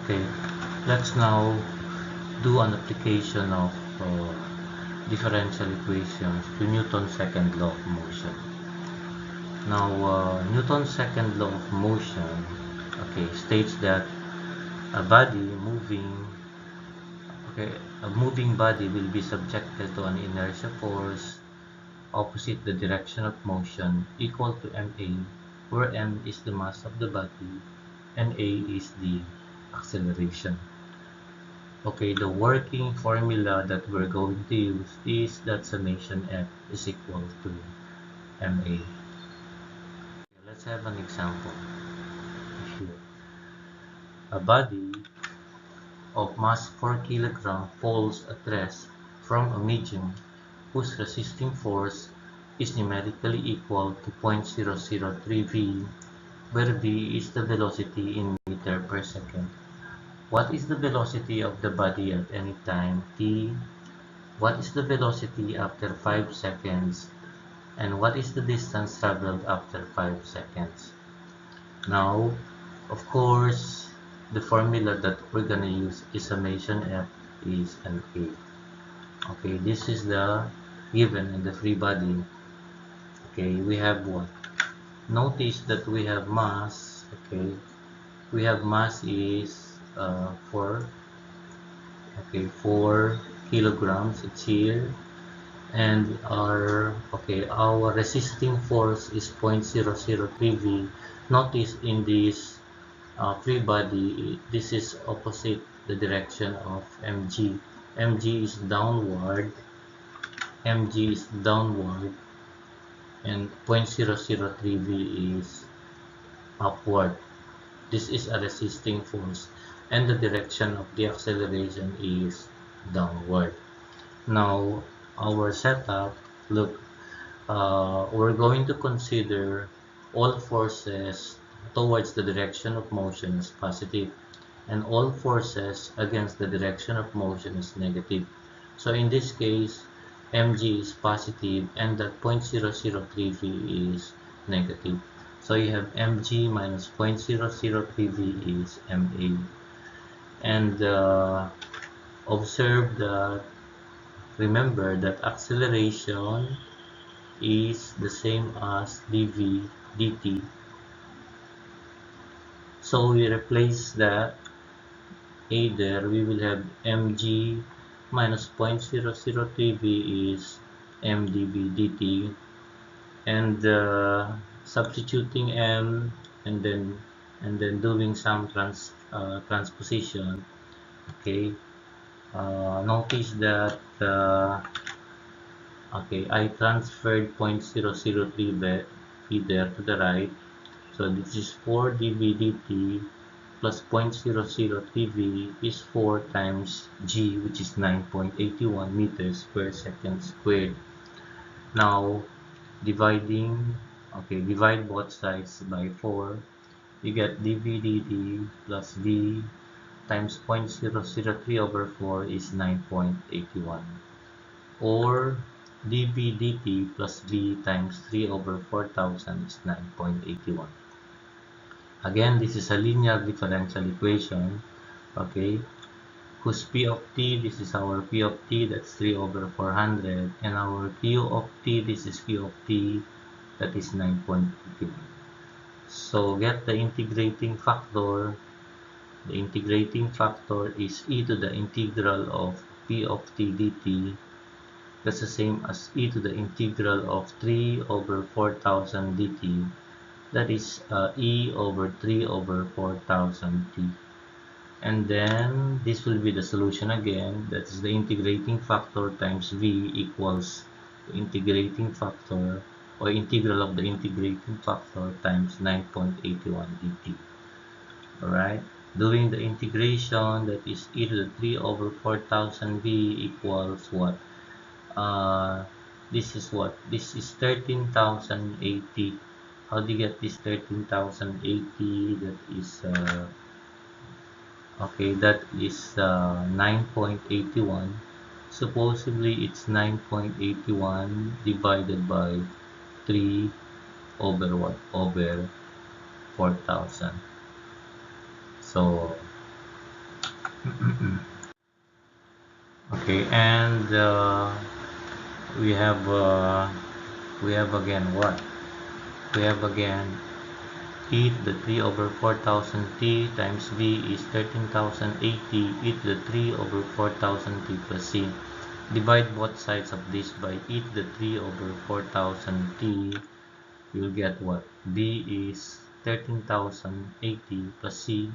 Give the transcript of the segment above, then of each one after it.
Okay, let's now do an application of differential equations to Newton's second law of motion. Now, Newton's second law of motion, okay, states that a body moving, okay, a moving body will be subjected to an inertia force opposite the direction of motion equal to ma, where m is the mass of the body and a is the acceleration. Okay, the working formula that we're going to use is that summation f is equal to ma. Okay, let's have an example here. A body of mass 4 kg falls at rest from a medium whose resisting force is numerically equal to 0.003 v, where v is the velocity in meter per second. What is the velocity of the body at any time t? What is the velocity after 5 seconds? And what is the distance traveled after 5 seconds? Now, of course, the formula that we're gonna use is summation f is an a. Okay, this is the given in the free body. Okay, we have what? Notice that we have mass. Okay, we have mass is 4. Okay, 4 kilograms. It's here. And our resisting force is 0.003 v. Notice in this free body, this is opposite the direction of mg. mg is downward, and 0.003 v is upward. This is a resisting force, and the direction of the acceleration is downward. Now, our setup, look, we're going to consider all forces towards the direction of motion as positive, and all forces against the direction of motion is negative. So in this case, mg is positive and that 0.003 v is negative. So you have mg minus 0.003 v is ma. And observe that, remember that acceleration is the same as dv dt. So we replace that a there, we will have mg minus 0.003 v is mdv dt, and substituting m and then doing some transposition. Okay, notice that okay, I transferred 0.003 v there to the right. So this is 4 dv dt plus 0.003 v is 4 times g, which is 9.81 meters per second squared. Now, divide both sides by 4. You get dv dt plus v times 0.003 over 4 is 9.81. Or dv dt plus v times 3 over 4,000 is 9.81. Again, this is a linear differential equation, okay, whose p of t, this is our p of t, that's 3 over 400, and our q of t, this is q of t, that is 9.81. So get the integrating factor. The integrating factor is e to the integral of p of t dt. That's the same as e to the integral of 3 over 4,000 dt. That is e over 3 over 4,000 t. And then this will be the solution again. That is the integrating factor times v equals the integrating factor or integral of the integrating factor times 9.81 dt. Alright, doing the integration, that is e to the 3 over 4,000 v equals what? This is what? This is 13,080. How do you get this 13,080? That is okay, that is 9.81. Supposedly it's 9.81 divided by 3 over what? Over 4,000. So Okay, and we have uh, we have again what? We have again e to the 3 over 4000 t times b is 13,080 e to the 3 over 4000 t plus c. Divide both sides of this by e to the 3 over 4000 t. You'll get what? B is 13,080 plus c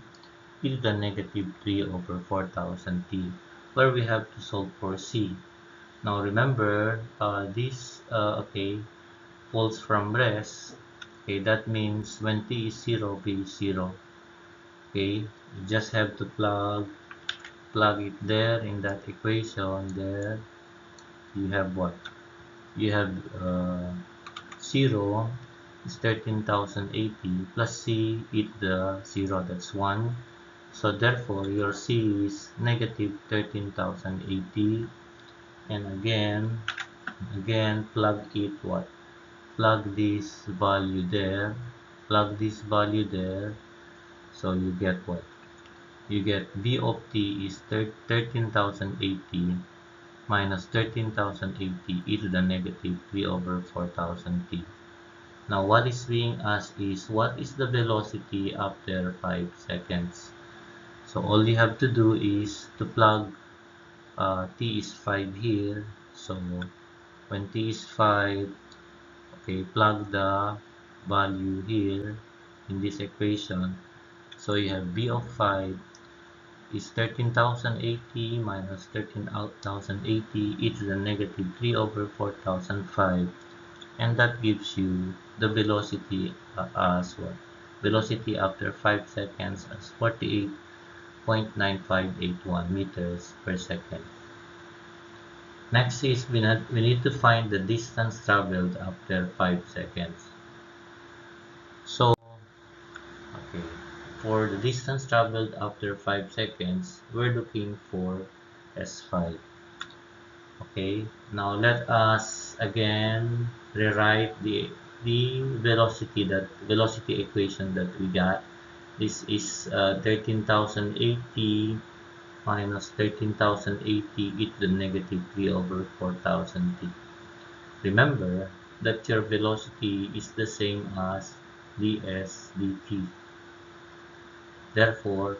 e to the negative 3 over 4000 t, where we have to solve for c. Now remember, this okay, falls from rest. Okay, that means when t is 0, b is 0. Okay, you just have to plug it there in that equation. There you have what? You have 0 is 13,080 plus c e to the 0, that's 1. So therefore your c is negative 13,080, and again plug it what? Plug this value there, plug this value there, so you get what? You get b of t is 13,080 minus 13,080 e to the negative 3 over 4000 t. Now what is being asked is what is the velocity after 5 seconds. So all you have to do is to plug t is 5 here. So when t is 5, okay, plug the value here in this equation. So you have b of 5 is 13,080 minus 13,080 e to the negative 3 over 4005, and that gives you the velocity as what? Velocity after 5 seconds as 48.9581 meters per second. Next is we need to find the distance traveled after 5 seconds. So, okay, for the distance traveled after 5 seconds, we're looking for S5. Okay, now let us again rewrite the velocity equation that we got. This is 13,080 minus 13,080 e to the negative 3 over 4000 t. Remember that your velocity is the same as ds dt. Therefore,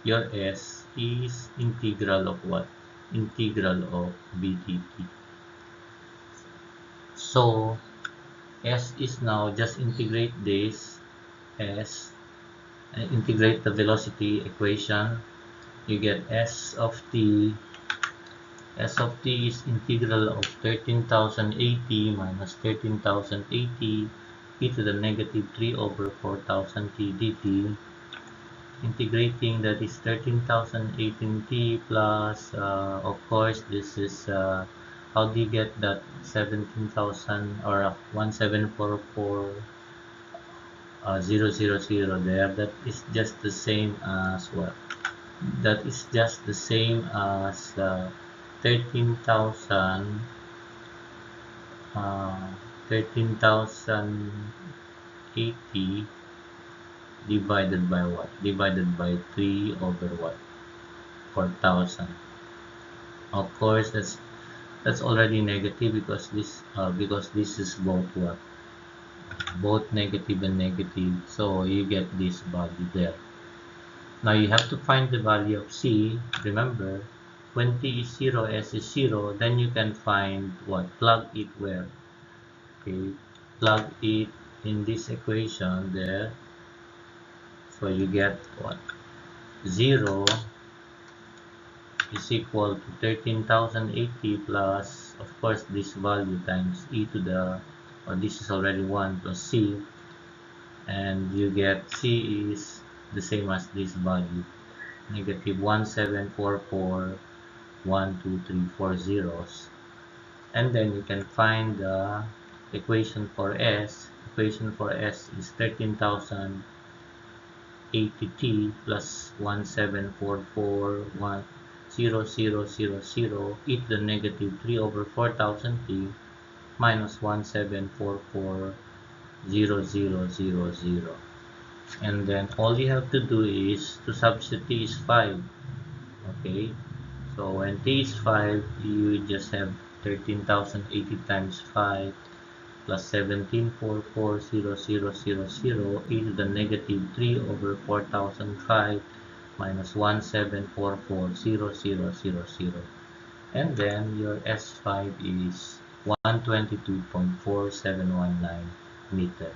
your s is integral of what? Integral of b dt. So, s is now just integrate this s and integrate the velocity equation. You get s of t is integral of 13,080 minus 13,080 e to the negative 3 over 4000 t dt. Integrating, that is 13,018 t plus, of course, this is, how do you get that 17,000 or 1744 000 there? That is just the same as what? That is just the same as 13,000 uh, 13,080 divided by what? Divided by 3 over what? 4,000. Of course, that's already negative because this is both what? Both negative and negative. So you get this value there. Now you have to find the value of c. Remember, when t is 0, s is 0, then you can find what? Plug it where? Okay, plug it in this equation there. So you get what? 0 is equal to 13,080 plus, of course, this value times e to the, or this is already 1 plus c, and you get c is the same as this value, negative 1744 zeros. And then you can find the equation for s. Equation for s is 13,080 t plus 1744 e to the negative 3 over 4000 t minus 1744 and then all you have to do is to substitute t is 5. Okay, so when t is 5, you just have 13,080 times 5 plus 17,440,000 e to the negative 3 over 4,005 minus 1744,000. And then your S5 is 122.4719 meter.